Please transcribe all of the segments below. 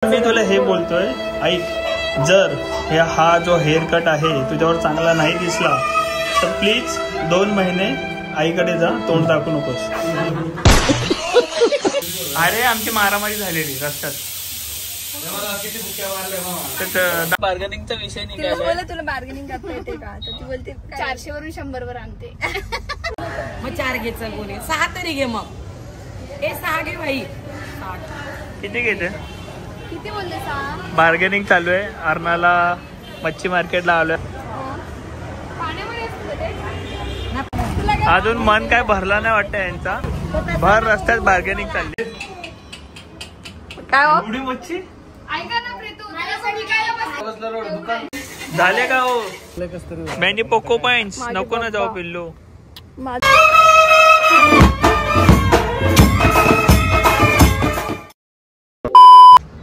मी तुला हे बोलतोय, ऐक, जर हा जो हेअर कट आहे तुझ्यावर चांगला नाही दिसला तर प्लीज 2 महिने आईकडे जा, तोंड दाखवू नकोस. अरे आमची मारामारी झालेली रस्त्यात. बार्गेनिंगचा विषय निघाला. तुला बार्गेनिंग करता येते का? तर ती बोलते 400 वरून 100 वर आणते. मग 4 घे, चल बोले 6 तरी घे. मग 6 घे भाई. किती घेते? किती बोलले? 6. बार्गेनिंग चालू आहे. अर्नाला मच्छी मार्केटला आलोय. अजून मन काय भरला नाही वाटतं यांचा. भर रस्त्यात बार्गेनिंग चालली. काय हो? एवढी मच्छी ऐका ना प्रीतू, झाले का हो? मॅनी पोको पॉइंट्स नको ना जाऊ पिल्लू.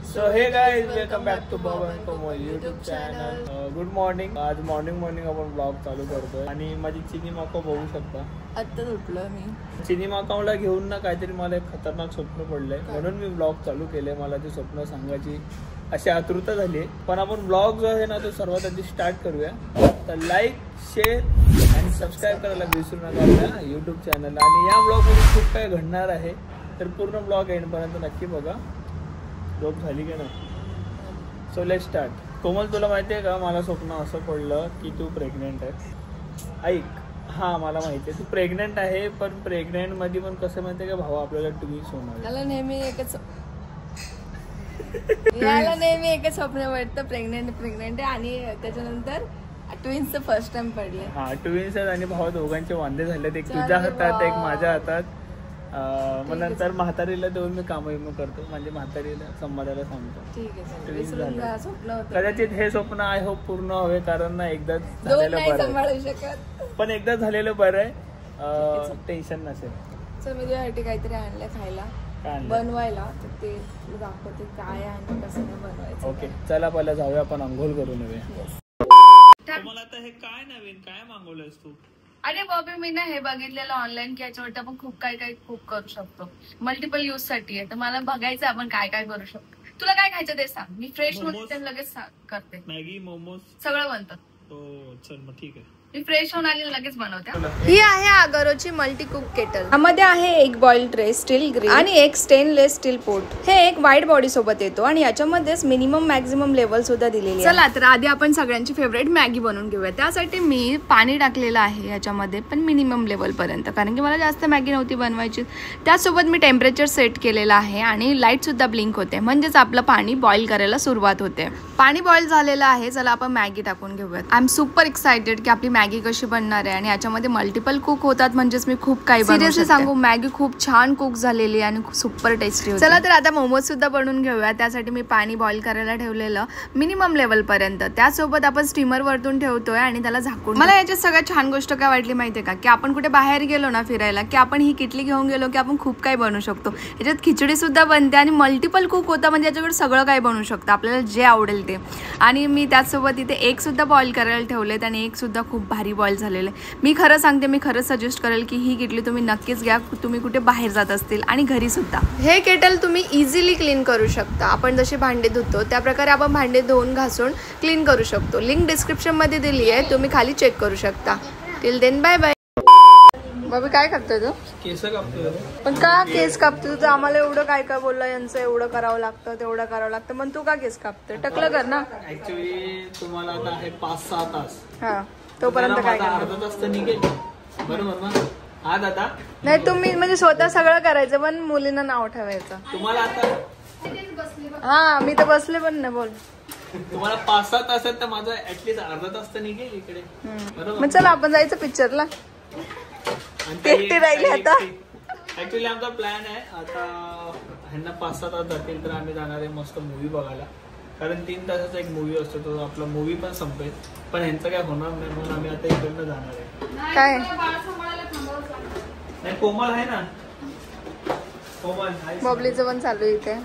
So hey guys, welcome back to Baban Komal YouTube channel. Good morning. आज मॉर्निंग आपण ब्लॉग चालू करतोय आणि माझी चिनी माका बघू शकता. आत्ताच उठलो मी. चिनी माकावला घेऊन ना काहीतरी मला एक खतरनाक स्वप्न पडलंय, म्हणून मी ब्लॉग चालू केलंय. मला ते स्वप्न सांगायची अशी आतुरता झाली. पण आपण ब्लॉग जो आहे ना तो सर्वात आधी स्टार्ट करूया. तर लाईक, शेअर आणि सबस्क्राईब करायला विसरू नका आपल्या यूट्यूब चॅनलला. आणि या ब्लॉगमध्ये खूप काही घडणार आहे, तर पूर्ण ब्लॉग एंडपर्यंत नक्की बघा. झोप झाली की नाही? So let's start. कोमल, तुला माहिती आहे का, मला स्वप्न असं पडलं की तू प्रेग्नेंट आहे. ऐक, हा मला माहिती आहे तू प्रेग्नेंट आहे, पण प्रेग्नेंट मध्ये पण कसं माहिती आहे का भाऊ, आपल्याला ट्विन्स होणार. याला नेहमी एकच स्वप्न पडतं, प्रेग्नेंट आहे. आणि त्याच्यानंतर ट्विन्सचं फर्स्ट टाइम पडले. हा, ट्विन्स आहेत आणि भाऊ दोघांचे वांदे झालेत. एक तुझ्या हातात, एक माझ्या हातात. मग नंतर म्हातारीला देऊन मी काम करतो, म्हणजे म्हातारीला संवादाला सांगतो. कदाचित हे स्वप्न आय होप पूर्ण हवे, कारण ना एकदा झालेलं बरं, पण एकदा झालेलं बरं आहे. टेन्शन नसेल. चल मी तुझ्यासाठी काहीतरी आणलंय खायला, बनवायला. तर ते दाखवते काय आहे कसं नाही बनवायचं. ओके, चला पहिला जाऊया आपण अंघोळ करून येऊया. तुम्हाला आता हे काय नवीन काय मागवलंयस तू? अरे बॉबी, मी ना हे बघितलेलं ऑनलाईन की याच्यावर आपण खूप काही कुक करू शकतो. मल्टिपल यूज साठी आहे. तर मला बघायचं आपण काय काय करू शकतो. तुला काय खायचं ते सांग, मी फ्रेश होऊन लगेच करते. मॅगी, मोमोज सगळं बनतं. हो, चल मग ठीक आहे. मी फ्रेश होऊन आली लगेच बनवते. ही आहे आगरोची मल्टी कुक केटल. यामध्ये आहे एक बॉईल ट्रे, स्टील ग्रिल आणि एक स्टेनलेस स्टील पोट. हे एक वाईट बॉडी सोबत येतो आणि याच्यामध्येच मिनिमम मॅक्झिमम लेवल सुद्धा दिलेली. चला तर आधी आपण सगळ्यांची फेवरेट मॅगी बनवून घेऊया. त्यासाठी मी पाणी टाकलेलं आहे याच्यामध्ये, पण मिनिमम लेवल पर्यंत, कारण की मला जास्त मॅगी नव्हती बनवायची. त्यासोबत मी टेम्परेचर सेट केलेलं आहे आणि लाईट सुद्धा ब्लिंक होते, म्हणजेच आपलं पाणी बॉईल करायला सुरुवात होते. पाणी बॉईल झालेलं आहे. चला आपण मॅगी टाकून घेऊयात. आय एम सुपर एक्सायटेड की आपली मॅगी कशी बनणार आहे. आणि याच्यामध्ये मल्टिपल कुक होतात, म्हणजेच मी खूप काही सिरियसली सांगू, मॅगी खूप छान कुक झालेली आणि सुपर टेस्टी होती. चला तर आता मोमोज सुद्धा बनवून घेऊया. त्यासाठी मी पाणी बॉईल करायला ठेवलेलं मिनिमम लेवल पर्यंत. त्यासोबत आपण स्टीमर वरतून ठेवतोय आणि त्याला झाकून. मला याच्यात सगळ्यात छान गोष्ट काय वाटली माहितीये का, की आपण कुठे बाहेर गेलो ना फिरायला, की आपण ही किटली घेऊन गेलो की आपण खूप काही बनवू शकतो. याच्यात खिचडी सुद्धा बनते आणि मल्टिपल कुक होता, म्हणजे याच्याकडे सगळं काही बनवू शकतं आपल्याला जे आवडेल ते. आणि मी त्याचसोबत इथे एक सुद्धा बॉईल करायला ठेवलेत आणि एक सुद्धा खूप भारी बॉईल झालेले. मी खरं सांगते, मी खरंच सजेस्ट करेल की ही किटली तुम्ही नक्कीच घ्या, तुम्ही कुठे बाहेर जात असतील आणि घरी सुद्धा. हे केटल तुम्ही इझिली क्लीन करू शकता. आपण जसे भांडे धुतो त्या प्रकारे आपण भांडे धुवून घासून क्लीन करू शकतो. लिंक डिस्क्रिप्शन मध्ये दिली आहे, तुम्ही खाली चेक करू शकता. Till then bye bye. बाबा काय कापतोय तू? केस कापतोय. पण का केस कापतोय तू? आम्हाला एवढं काय काय बोललं, यांचं एवढं करावं लागतं तेवढं करावं लागतं, पण तू का केस कापतोय? टकलं कर ना. ऍक्च्युली तुम्हाला आता आहे 5-6 तास. हा, तोपर्यंत काय करणार? अर्धा तास तर निघेल, बरोबर ना? हा दादा, नाही तुम्ही म्हणजे स्वतः सगळं करायचं, पण मुलींना नाव ठेवायचं. तुम्हाला आता हा, मी तर बसले पण नाही. बोल, तुम्हाला 5-6 तास आहेत, तर माझं ऍटलीस्ट अर्धा तास तर निघेल इकडे, बरोबर? मग चला आपण जायचं पिक्चरला. राहिली आता. ऍक्च्युली आमचा प्लॅन आहे आता, ह्यांना 5-6 तास जातील तर आम्ही जाणार आहे मस्त मूवी बघायला, कारण 3 तासाचा एक मूवी असतो, तो आपला मूवी पण संपेल. पण ह्यांचं काय होणार नाही, म्हणून आम्ही आता इकडनं जाणार आहे. काय नाही, कोमल आहे ना, कोमल बबलीचं पण चालू आहे इथे.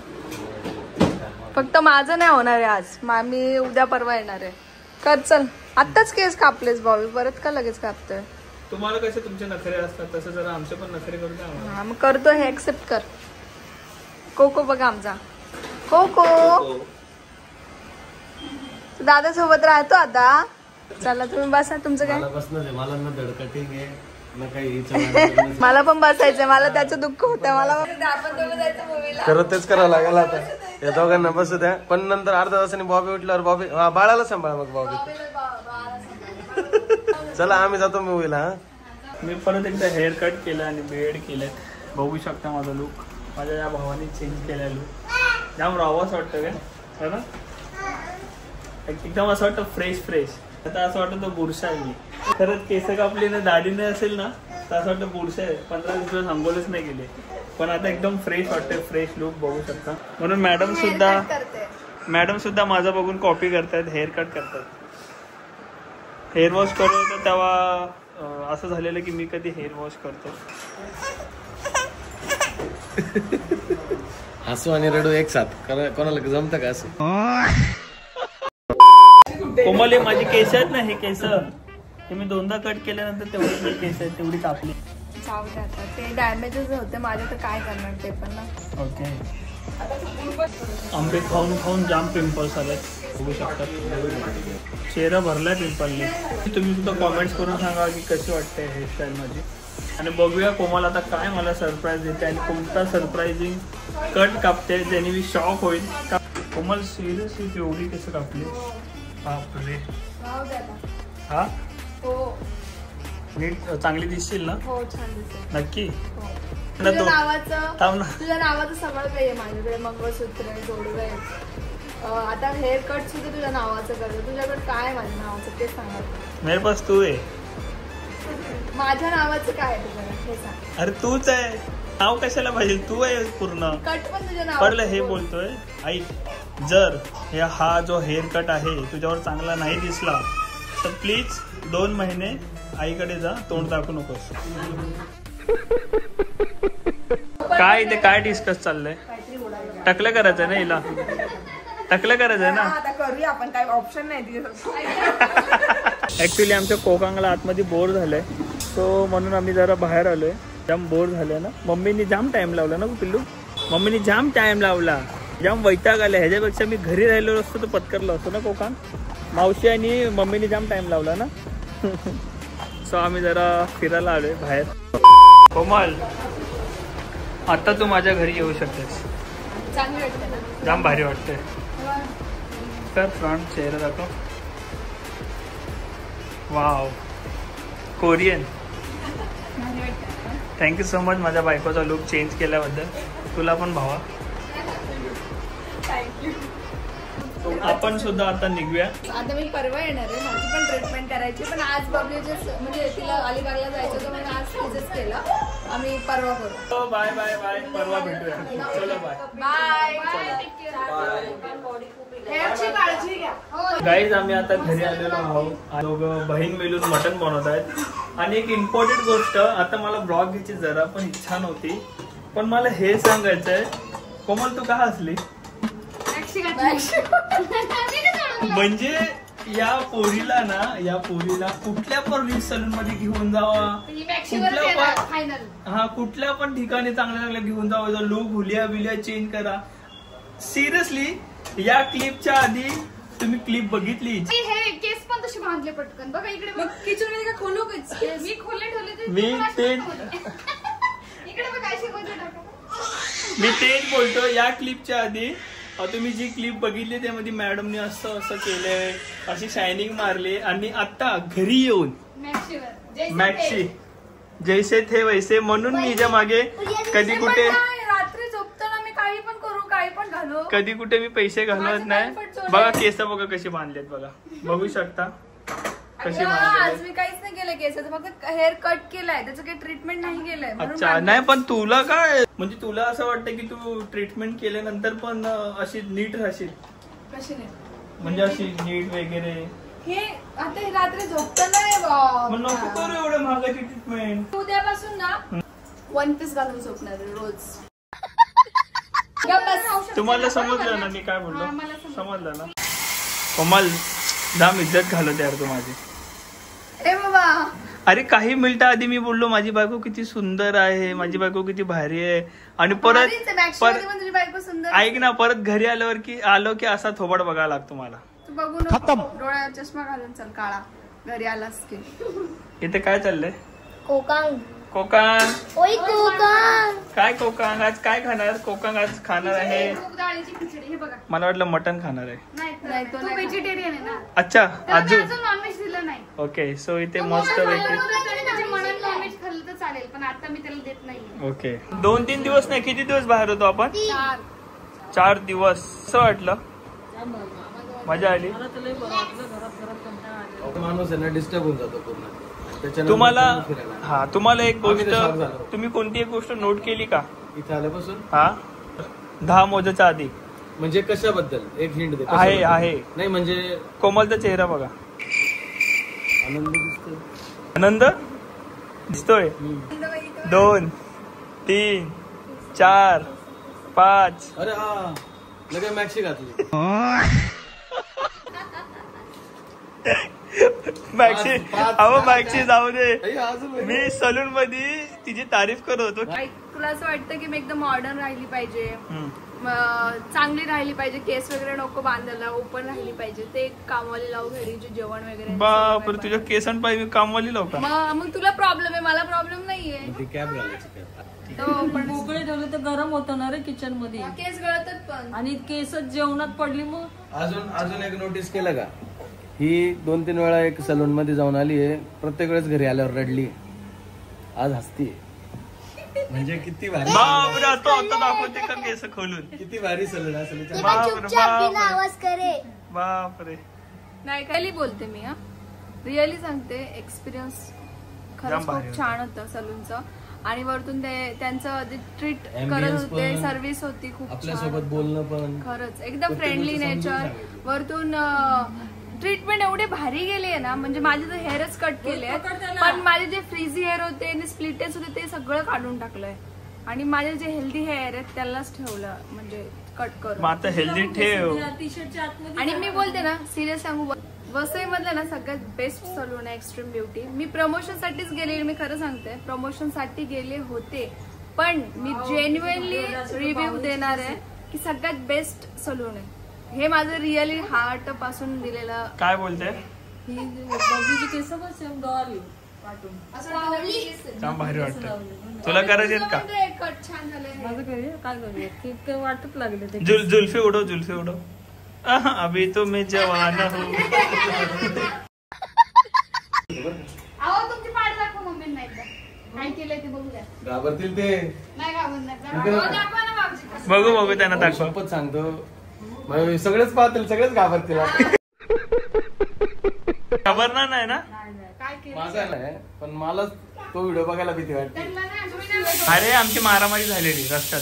फक्त माझं नाही होणार आहे आज, मी उद्या परवा येणार आहे. कर चल. आत्ताच केस कापलेस बॉबी, परत का लगेच कापतोय? तुम्हाला कसे तुमचे नखरे असतात तसं जरा आमचे पण नखरे करू द्या. मग करतो, हे ऍक्सेप्ट कर. कोको बघा आमचा कोको दादा सोबत राहतो आता. चला तुम्ही बसा. तुमचं काय? मला ना धडकटिंग आहे ना काही. मला पण बसायचंय. मला त्याचं दुःख होतं. मला आपण दोघं जायचं मूवीला. खरं तेच करावं लागेल आता. या दोघांना बसू द्या. पण नंतर अर्ध्या तासाने बॉबी उठल्यावर बॉबी बाळाला सांभाळ. मग बॉबी चला आम्ही जातो मूवीला. मी परत एकदा हेअर कट केलं आणि बियर्ड केलंय. बघू शकता माझा लुक. माझ्या या भावाने चेंज केला लुक. जाम रावाच वाटतं काय ना. एकदम असं वाटतं फ्रेश. आता असं वाटतं तो बुरशा आहे मी. खरंच केस कापली ना दाढी नाही असेल ना तर असं वाटतं बुरशा आहे. 15 दिवस आंघोळच नाही गेले. पण आता एकदम फ्रेश वाटतंय. फ्रेश लुक बघू शकता. म्हणून मॅडम सुद्धा माझा बघून कॉपी करतायत. हेअर कट करतात. हेअर वॉश करत होतो तेव्हा असं झालेलं की मी कधी हेअर वॉश करतो. हसू आणि रडू एक साथ. कोणाला जमतं का असं? कोमल माझी केस आहेत ना. हे केस हे मी 2दा कट केल्यानंतर तेवढी केस आहेत तेवढी कापली. जाऊ दे आता. ते डॅमेजेस होते माझे तर काय करणार ते पण ना. ओके. आंबे खाऊन जाम पिंपल्स आले बघू शकता. चेहरा भरलाय पिंपलने. तुम्ही सुद्धा कॉमेंट्स करून सांगा की कशी वाटते हेअरस्टाईल माझी. आणि बघूया कोमल आता काय मला सरप्राईज देते आणि कोणता सरप्राइजिंग कट कापते ज्याने मी शॉक होईल. कोमल सिरियसली एवढी कसं कापली? बापरे. हा नीट चांगली दिसशील ना? हो छान दिसते नक्की. तुझ्या नावाचं सगळं काही आहे माझ्याकडे. मंगळसूत्र आहे, जोडवे आहेत. आता हेअर कट सुद्धा तुझ्या नावाचं करतो. तुझ्याकडे काय माझ्या नावाचं ते सांगा. मेरे पास तू आहे. माझ्या नावाचं काय आहे तुझ्याकडे हे सांग. अरे तूच आहे. नाव कशाला पाहिजे? तू आहे पूर्ण. कट पण तुझ्या नाव. पडलं हे बोलतोय. ऐक, जर हा जो हेअर कट आहे तुझ्यावर चांगला नाही दिसला तर प्लीज 2 महिने आईकडे जा. तोंड दाखवू नकोस. काय ते काय डिस्कस चाललंय? टकलं करायचंय ना हिला? टकलं करायचंय ना? करूया आपण. काय ऑप्शन नाही. ऍक्च्युली आमच्या कोकांगला आतमध्ये बोर झालंय सो म्हणून आम्ही जरा बाहेर आलोय. जाम बोर झालंय ना. मम्मीनी जाम टाइम लावला ना पिल्लू. मम्मीनी जाम टाइम लावला. जाम वैताग आला. ह्याच्यापेक्षा मी घरी राहिलो असतो तर पत्करलो असतो ना कोकांग. मावशी आणि मम्मीनी जाम टाइम लावला ना. सो आम्ही जरा फिरायला आलोय बाहेर. कोमल आता तू माझ्या घरी येऊ शकतेस. चांगलं वाटतं ना. जाम भारी वाटतंय. तर फ्रंट चेहरा दाखव. Wow Korean. Thank you so much माझ्या बायकोचा लुक चेंज केल्याबद्दल. तुला पण भावा. आपण सुद्धा आता निघूया. आता मी परवा येणार आहे. माझी पण ट्रीटमेंट करायची. पण आज बबलीचे म्हणजे तिला अलिबागला जायचं होतं म्हणून आज तिचंच केलं. आम्ही परवा करू. Bye bye bye. परवा भेटूया. चलो बाय. काळजी घ्या. गाईज आम्ही आता घरी आलेलो आहोत. दोघं बहीण मिळून मटण बनवत आहेत. आणि एक इम्पॉर्टंट गोष्ट. आता मला ब्लॉग घ्यायची जरा पण इच्छा नव्हती. पण मला हे सांगायचंय कोमल तू का हसली? म्हणजे या पोरीला कुठल्या पण रिच सलून मध्ये घेऊन जावा. कुठल्या पण ठिकाणी चांगल्या घेऊन जावा. लुक हुलिया चेंज करा. सिरियसली या क्लिपच्या आधी तुम्ही क्लिप बघितली? हे केस पण तसे बांधले पटकन. बघा इकडे किचन मध्ये का खोलू मी खोलले ठेवले. मी इकडे बघ काय शिकवायचं. मी तेच बोलतो. या क्लिपच्या आधी तुम्ही जी क्लिप बघितली त्यामध्ये मॅडमने असं केलंय. अशी शायनिंग मारली. आणि आता घरी येऊन मॅक्सी जैसे थे वैसे. म्हणून मी हिच्या मागे कधी कुठे रात्री झोपताना मी काही पण करू काही पण घालू. कधी कुठे मी पैसे घालवत नाही. बघा केस बघा कशी बांधलेत. बघा बघू शकता कशी बांधले. आज मी काहीच नाही केलं केसाचं. फक्त हेअर कट केलाय. त्याचं काही ट्रीटमेंट नाही केलंय. अच्छा नाही पण तुला काय म्हणजे तुला असं वाटतं की तू ट्रीटमेंट केल्यानंतर पण अशी नीट राहशील? कशी नाही म्हणजे अशी नीट वगैरे. हे आता हे रात्री झोपताना मग नको करू एवढं महागाची ट्रीटमेंट. उद्यापासून ना 1 पीस घालून झोपणार रोज. तुम्हाला समजलं ना मी काय बोललो? समजलं ना? कोमल जाम इज्जत घालत यार तू माझी. ए बाबा अरे काही मिनिटं आधी मी बोललो माझी बायको किती सुंदर आहे, माझी बायको किती भारी आहे, आणि परत तुझी बायको सुंदर. ऐक ना, परत घरी आलो की असा थोबड बघायला लागतो मला. तू बघू नको, डोळ्यावर चष्मा घालून चल काळा, घरी आलास की. इथे काय चाललंय? कोकांग. कोकांग. ओय कोकांग. काय कोकांग? आज काय खाणार? कोकांग आज खाणार आहे. मूग डाळीची खिचडी. हे बघा. मला वाटलं मटन खाणार आहे. नाही तो व्हेजिटेरियन आहे ना. अच्छा, अजून नॉनव्हेज दिलं नाही. ओके. सो इथे मस्त पैकी मनात नॉनव्हेज खाल्लं तर चालेल, पण आता मी त्याला देत नाही. ओके. 2-3 दिवस नाही, किती दिवस बाहेर होतो आपण? 4 दिवस. असं वाटलं? मजा आली? माणूस आहे ना डिस्टर्ब होऊन जातो पूर्ण. तुम्हाला एक गोष्ट, तुम्ही कोणती एक गोष्ट नोट केली का इथे आल्यापासून? 10 मोजाच्या आधी. म्हणजे कशाबद्दल? एक हिंट दे. आहे नाही म्हणजे कोमलचा चेहरा बघा. आनंद दिसतोय. आनंद दिसतोय. 2, 3, 4, 5. अरे हा लगे मॅक्सी घातली. मॅक्सी जाऊ दे. मी सलून मध्ये तिची तारीफ करत होतो. तुला असं वाटतं की मी एकदम मॉडर्न राहिली पाहिजे, चांगली राहिली पाहिजे, केस वगैरे नको बांधायला, ओपन राहिली पाहिजे, ते कामवाली लावू घरी, जे जेवण वगैरे. बापरे, तुझ्या केसां पाहिजे कामवाली लावू का? मग तुला प्रॉब्लेम आहे, मला प्रॉब्लेम नाहीये. कॅब घालायची. पण मोकळे ठेवले तर गरम होतं ना रे किचन मध्ये, केस गळतात पण, आणि केस जेवणात पडली. मग अजून एक नोटीस केलं का? ही 2-3 वेळा एक सलून मध्ये जाऊन आली आहे, प्रत्येक वेळेस घरी आल्यावर रडली. आज हसती. म्हणजे किती भारी. आता दाखवते का केस खोलून? किती भारी सलून असेल. बापरे. नाही काही बोलते मी, रिअली सांगते. एक्सपिरियन्स खरंच खूप छान होतं सलूनचं, आणि वरतून ते त्यांचं ट्रीट करत होते, सर्व्हिस होती खूप छान. आपल्यासोबत बोलणं पण खरंच एकदम फ्रेंडली नेचर. वरतून ट्रीटमेंट एवढे भारी गेले ना, म्हणजे माझे तर हेअरच कट केले, पण माझे जे फ्रीझी हेअर होते आणि स्प्लिटेस होते ते सगळं काढून टाकलंय, आणि माझे जे हेल्दी हेअर आहेत त्यालाच ठेवलं, म्हणजे कट करून. आता हेल्दी ठेव. आणि मी बोलते ना, सिरियस सांगू, वसई मधलं ना सगळ्यात बेस्ट सलून आहे एक्स्ट्रीम ब्युटी. मी प्रमोशन साठीच गेले, मी खरं सांगते, प्रमोशन साठी गेले होते, पण मी जेन्युइनली रिव्ह्यू देणार आहे की सगळ्यात बेस्ट सलून आहे हे. माझं रिअली हार्ट पासून दिलेलं. काय बोलते? केस छान भारी वाटतं. तुला करायचे का? कट छान झालंय. माझं करूया, काय करूया, ते वाटत लागले ते. जुल्फी उडव, जुल्फी उडव. अभी तो मैं जवान हूँ. अहो तुमची पाठ दाखव मम्मींना एकदा. काय केलंय ते बघू द्या. घाबरतील ते. नाही घाबरणार. दाखवा ना बाबजी. बघू त्यांना दाखव. शपथ सांगतो, सगळेच पाहतील, सगळेच घाबरतील. घाबरणार नाही ना? काय नाही, पण मला तो व्हिडिओ बघायला भीती वाटते. अरे आमची मारामारी झालेली रस्त्यात.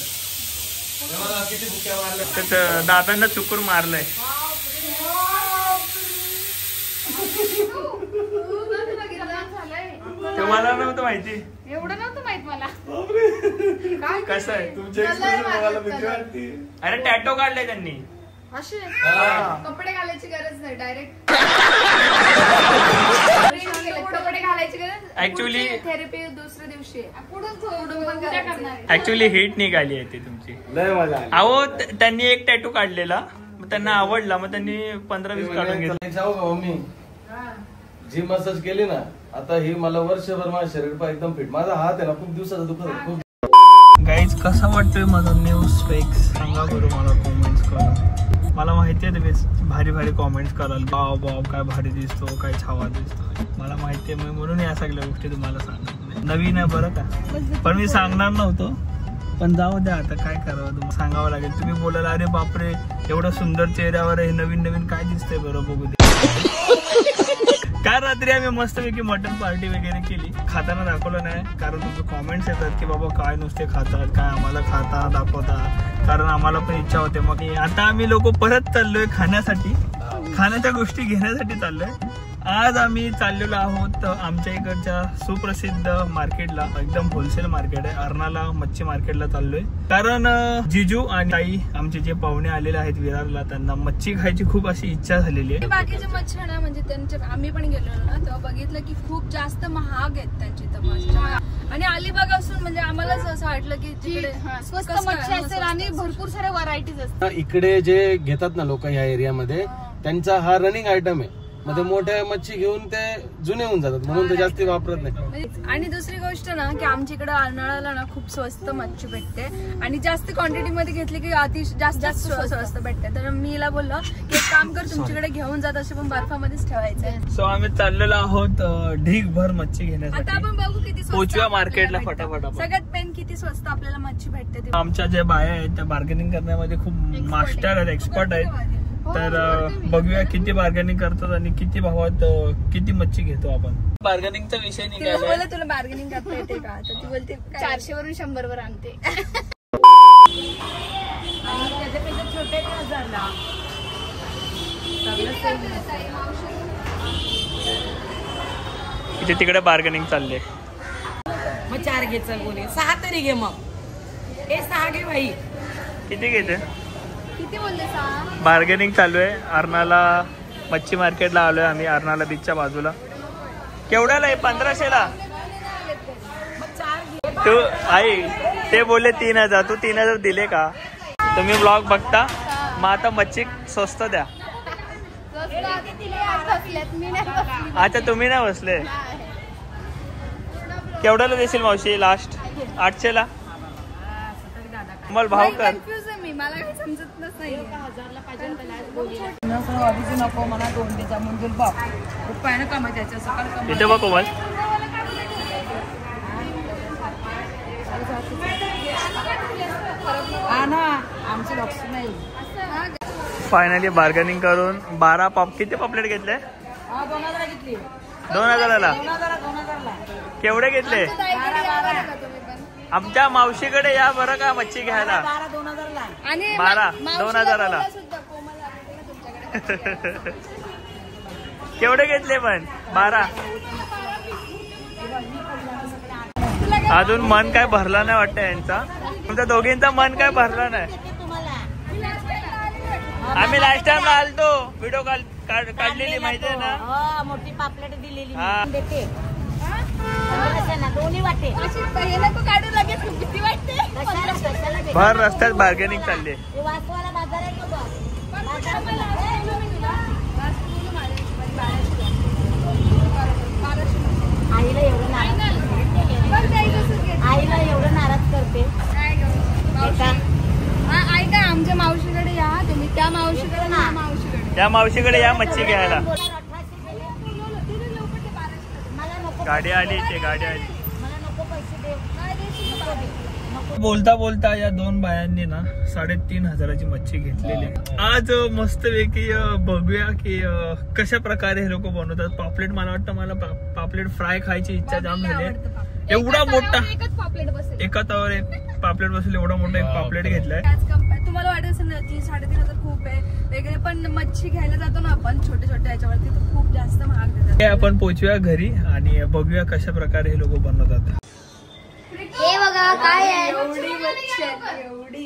किती बुक्या मारल्या. दादांना चुकून मारलंय. तुम्हाला नव्हतं माहिती? एवढं नव्हतं माहित मला. कसं आहे तुमच्या एक्सप्रेशन बघायला भीती वाटते. अरे टॅटो काढलाय त्यांनी. असे कपडे घालायची गरज नाही, डायरेक्ट कपडे घालायची गरज. ऍक्च्युली थेरपी दुसऱ्या दिवशी ऍक्च्युली हिट निघाली आहे ती तुमची. लय मजा आली. अहो त्यांनी एक टॅटू काढलेला, मग त्यांना आवडला, मग त्यांनी 15-20 काढून घेतला. मम्मी जी मसाज केली ना, आता ही मला वर्षभर माझं शरीर एकदम फिट. माझा हात आहे ना खूप दिवसाचा दुखत होता खूप. गाईज कसा वाटतोय माझा न्यू स्पेक्स? सांगा बरं मला कॉमेंट्स करा. मला माहिती आहे तुम्ही भारी भारी कॉमेंट्स कराल, बाव काय भारी दिसतो, काय छावा दिसतो. मला माहिती आहे, म्हणून या सगळ्या गोष्टी तुम्हाला सांगत. नवीन आहे बरं का, पण मी सांगणार नव्हतो, पण जाऊ द्या आता काय करावं, तुम्हाला सांगावं लागेल. तुम्ही बोलाल अरे बापरे एवढं सुंदर चेहऱ्यावर हे नवीन नवीन काय दिसतंय बरं, बघू दे. काल रात्री आम्ही मस्तपैकी मटन पार्टी वगैरे केली. खाताना दाखवलं नाही, कारण तुमचे कॉमेंट्स येतात की बाबा काय नुसते खातात, काय आम्हाला खाता दाखवता, कारण आम्हाला पण इच्छा होते. मग आता आम्ही लोक परत चाललोय खाण्यासाठी, खाण्याच्या गोष्टी घेण्यासाठी चाललोय. आज आम्ही चाललेलो आहोत आमच्या इकडच्या सुप्रसिद्ध मार्केटला, एकदम होलसेल मार्केट आहे, अर्नाला मच्छी मार्केटला चाललोय. कारण जिजू आणि ताई आमचे जे पाहुणे आलेले आहेत विरारला, त्यांना मच्छी खायची खूप अशी इच्छा झालेली आहे. बाकीचे मच्छी ना म्हणजे त्यांचे आम्ही पण गेलो ना तेव्हा बघितलं की खूप जास्त महाग आहेत त्यांची मच्छी. आणि अलिबाग असून म्हणजे आम्हालाच असं वाटलं की तिकडे स्वस्त मच्छी असेल आणि भरपूर साऱ्या व्हरायटीज असतात. इकडे जे घेतात ना लोक या एरियामध्ये, त्यांचा हा रनिंग आयटम आहे. मग ते मोठ्या मच्छी घेऊन ते जुने होऊन जातात, म्हणून ते जास्ती वापरत नाही. आणि दुसरी गोष्ट ना की आमच्या इकडे अर्नाळ्याला ना खूप स्वस्त मच्छी भेटते आणि जास्त क्वांटिटी मध्ये घेतली की जास्त स्वस्त भेटते. तर मी हिला बोललो की एक काम कर, तुमच्याकडे घेऊन जात असे पण बर्फामध्येच ठेवायचं. सो आम्ही चाललेलो आहोत ढीगभर मच्छी आता घेण्यासाठी. आपण बघू किती स्वस्त पोचूया आपल्याला मार्केटला भेटते. फटाफट आपण. सगळ्यात मेन किती स्वस्त आपल्याला मच्छी भेटते ते. आमच्या ज्या बाया आहेत त्या बार्गेनिंग करण्यामध्ये खूप मास्टर आहेत, एक्सपर्ट आहेत. तर बघूया किती बार्गेनिंग करतात आणि किती भावात किती मच्छी घेतो आपण. बार्गेनिंगचा विषय तिला बोलला तुला बार्गेनिंग करता येते का, तर ती बोलते 400 वरून 100 वर आणते. त्याच्यापेक्षा छोटे 1000ला. इथे तिकडे बार्गेनिंग चालले. मग 4 घे चल बोले, 6 तरी घे मग. हे 6 घे भाई. किती घेते? किती बोलले सा? बार्गेनिंग चालू आहे. अर्नाला मच्छी मार्केटला आलोय आम्ही, अर्नाला बीचच्या बाजूला. केवढ्याला आहे? 1500ला. तू आई ते बोलले 3000, तू 3000 दिले का? तुम्ही ब्लॉग बघता मग आता मच्छी स्वस्त द्या. अच्छा तुम्ही नाही बसले. केवढ्याला देशील मावशी लास्ट? 800ला. मला भाव कर. मला काही समजत नाही. नको मला 2 द्यायचा मंजूर बाप रुपयानं कमाय त्याच्या सकाळ कमाय. इथे बघ कोमल. हा ना आमची लक्ष नाही. फायनली बार्गेनिंग करून 12 किती पॉपलेट घेतले? 2000 घेतली. 2000ला. 2000ला. केवढे घेतले? आमच्या मावशीकडे या बरं का मच्छी घ्यायला. 2000ला. आणि 2000ला. केवढे घेतले पण? 12. अजून मन काय भरला नाही वाटतं यांचा. तुमच्या दोघींचा मन काय भरला नाही. आम्ही लास्ट टाइम आलतो, व्हिडिओ काढलेली माहितीये ना. मोठी पापलेट दिलेली हा. देते. दोन्ही वाटे भर रस्त्यात बार्गेनिंग चालली. आईला एवढं नाराज करते. ऐका आमच्या मावशीकडे या तुम्ही, त्या मावशीकडे ना मावशीकडे. त्या मावशीकडे या मच्छी घ्यायला. गाडी आली इथे, गाडी आली. बोलता बोलता या 2 बायांनी ना 3500ची मच्छी घेतलेली. आज मस्त पैकी बघूया की कशा प्रकारे हे लोक बनवतात पापलेट. मला वाटतं मला पापलेट फ्राय खायची इच्छा जाम झाली. एवढा मोठा एका तवर एक पापलेट बसेल, एवढा मोठा एक पापलेट घेतलाय. तुम्हाला वाटत असेल ना की 3500 खूप आहे वगैरे, पण मच्छी घ्यायला जातो ना आपण छोटे छोटे याच्यावरती, तर खूप जास्त महाग देतात. आपण पोहोचूया घरी आणि बघूया कशा प्रकारे हे लोक बनवतात. हे बघा काय आहे. एवढी मच्छी आहे, एवढी.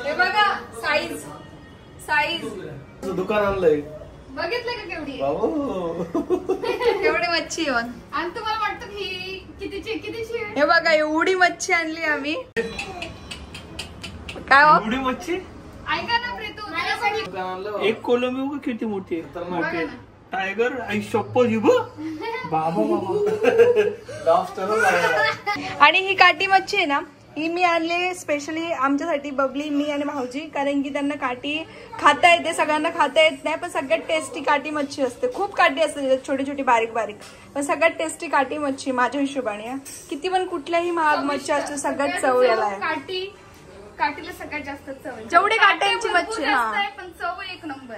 हे बघा साईज साईज दुकान आणलंय. बघितलं का केवढी एवढी मच्छी येऊन. आणि तुम्हाला वाटतं ही कितीची आहे? हे बघा एवढी मच्छी आणली आम्ही. काय हो? एवढी मच्छी? ऐका ना प्रीतू, एक कोलंबी बघ किती मोठी आहे. टायगर आई शप्पथ बाबा आणि ही काठी मच्छी आहे ना, ही मी आणली स्पेशली आमच्यासाठी, बबली, मी आणि भाऊजी. कारण की त्यांना काठी खाता येते, सगळ्यांना खाता येत नाही, पण सगळ्यात टेस्टी काठी मच्छी असते. खूप काठी असते छोटी छोटी बारीक बारीक, पण सगळ्यात टेस्टी काठी मच्छी माझ्या हिशोबाने. किती पण कुठल्याही महाग मच्छी असते, सगळ्यात चव याला आहे. काठीला सगळ्यात जास्त चव आहे. जेवढी काट्यांची मच्छी. पण चव 1 नंबर.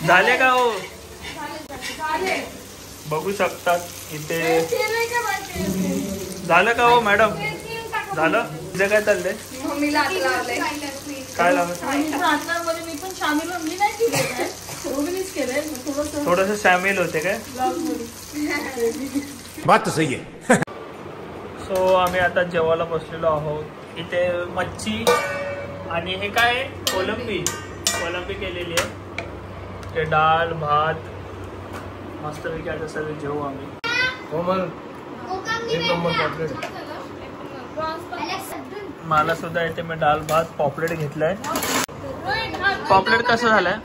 झाले का हो? बघू शकतात इथे. झालं का हो मॅडम? झालं. तुझं काय चाललंय? मम्मीला हात लावलंय. काय लावत? मी पण शामिल मी नाही केलं. दोघींनीच केलंय थोडस सामील होते काय. बात तो सही है. सो आम्ही आता जेवायला बसलेलो आहोत. इथे मच्छी आणि हे काय कोलंबी केलेली आहे. ते डाळ भात मस्तपैकी आता सगळे जेवू आम्ही. मला सुद्धा इथे मी डाळ भात पॉपलेट घेतलाय. पॉपलेट कसं झालंय.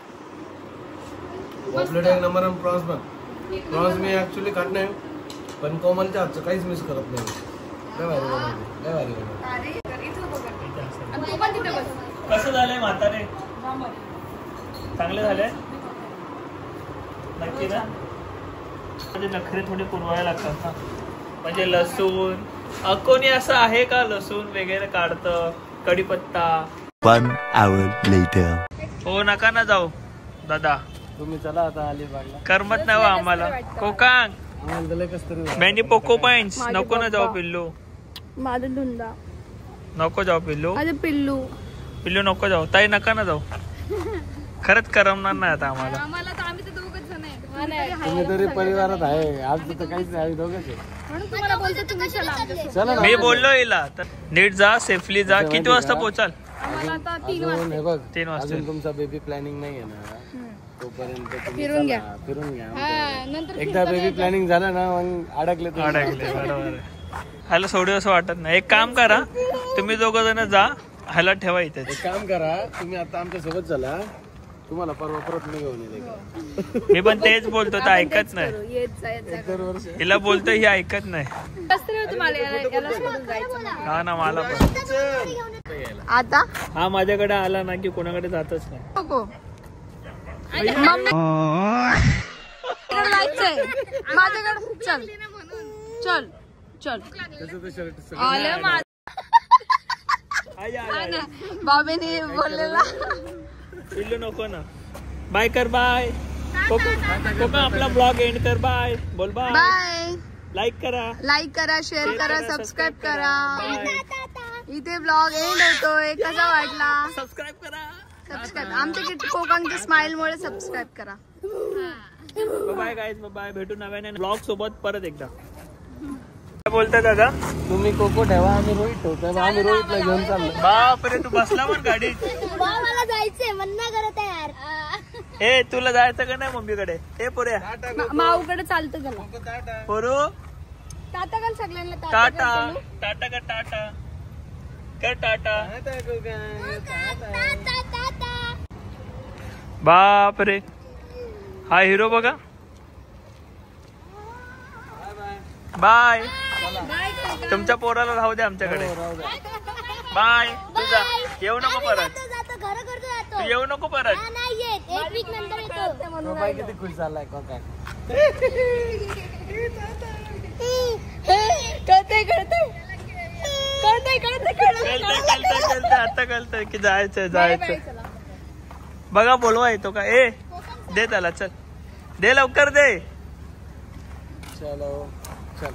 पॉपलेट एक नंबर प्रॉन्स पण प्रॉन्स मी ऍक्च्युली खात नाही पण कोमलच्या हातचं काहीच मिस करत नाही. कसं झालंय म्हातारे. चांगले झाले नक्की ना. म्हणजे नखरे थोडे पुरवायला लागतात ना. म्हणजे लसूण कोणी असं आहे का लसूण वगैरे काढतं. कढीपत्ता. 1 hour later. हो नका ना जाऊ दादा. तुम्ही चला आता अलिबागला. करमत नाही आम्हाला. कोकांग मॅनी पोको पॉइंट्स नको ना जाऊ. पिल्लू माझं धुंदा नको जाऊ. पिल्लू पिल्लू नको जाऊ. ताई नका ना जाऊ. खरंच करमणार नाही आता आम्हाला. आम्हाला तर आम्ही तर दोघंच जण आहे. तुम्ही तरी परिवारात आहे. आज तर काहीच नाही. दोघंच आहे. म्हणून तुम्हाला बोलतो तुम्ही चला आमच्यासोबत. चला ना. मी बोललो हिला तर नीट जा सेफली जा. किती वाजता पोहोचाल. आम्हाला आता 3 अजून हे बघ 3 वाजता. अजून तुमचा बेबी प्लॅनिंग नाही आहे ना तोपर्यंत तुम्ही फिरून घ्या. चला, फिरून घ्या. नंतर एकदा बेबी प्लॅनिंग झालं ना मग अडकले बरोबर. ह्याला सोडू असं वाटत नाही. एक काम करा तुम्ही दोघं जण जा. ह्याला ठेवा इथे. एक काम करा तुम्ही आता आमच्या सोबत चला. तुम्हाला परवा परत मी घेऊन येते. मी पण तेच बोलतो तर ऐकत नाही. दरवर्षी हिला बोलतो ही ऐकत नाही. हा ना मला पण. आता हा माझ्याकडे आला ना की कोणाकडे जातच नाही. नको जायचंय माझ्याकडे. चल चल चल. त्याचं ते शर्ट आलं माझं. बाबेने बोललेला. पिल्लू नको ना. बाय कर. बाय कोका आपला ब्लॉग एंड कर. बाय बोल. Bye bye. लाईक करा शेअर करा सबस्क्राईब करा. इथे ब्लॉग एंड होतोय. कसा वाटला सबस्क्राईब करा. आमच्या किती कोकांच्या स्माइल मुळे सबस्क्राईब करा. Bye guys. बाय. भेटू नव्याने ब्लॉग सोबत परत एकदा. काय बोलताय दादा. तुम्ही कोको ठेवा आम्ही रोहित ठेवतो. आम्ही रोहितला घेऊन चाललो. बापरे तू बसला पण गाडीत. मला जायचंय म्हणणं करत आहे यार. हे तुला जायचं का नाही मम्मीकडे. हे पोऱ्या माऊकडे चालतं त्याला. पोरू टाटा कर सगळ्यांना. टाटा. टाटा कर. टाटा कर. टाटा. बापरे हा हिरो बघा. बाय. तुमच्या पोराला राहू द्या आमच्याकडे. बाय. तुझा येऊ नको परत. तू येऊ नको परत. बाय किती खुश झालाय कोका. कळतंय आता कळतंय की जायचंय. बघा बोलवा येतो का. ए दे त्याला. चल दे लवकर दे. चलो चल.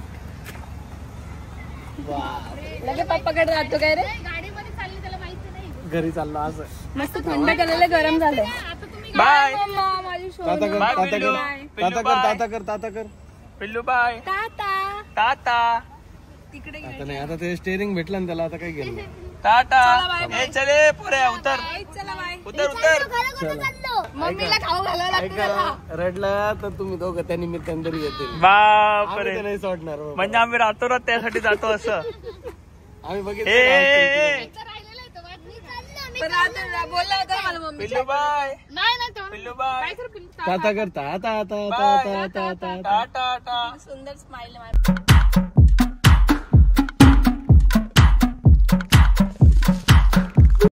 लगे पप्पाकडे जातो काय रे. गाडीमध्ये चालली त्याला माहिती नाही. घरी चाललो असं. मस्त थंड केलेलं गरम झालं. बाय. माझी ताता कर. बाय ताता पिल्लू. कर. पिल्लू ताता कर. बाय. ताता कर. ताता कर. पिल्लू बाय. टाटा. टाटा. आता नाही. आता ते स्टेअरिंग भेटलं ना त्याला. आता काय गेलं. टाटा. ए चले पोऱ्या उतर. चला बाय. उतर. मम्मीला खाऊ घालावं लागतं त्याला. ऐका रडला तर तुम्ही दोघं त्या निमित्ताने तरी येतील. बापरे आम्ही तर नाही सोडणार. म्हणजे आम्ही रातोरात त्यासाठी जातो असं. आम्ही बघितलं. ए पण आता बोलला होता मला मम्मी. पिल्लू बाय. नाही तो पिल्लू बाय. ताता करता. आता आता बाय. आता आता आता टाटा. सुंदर स्माइल मार.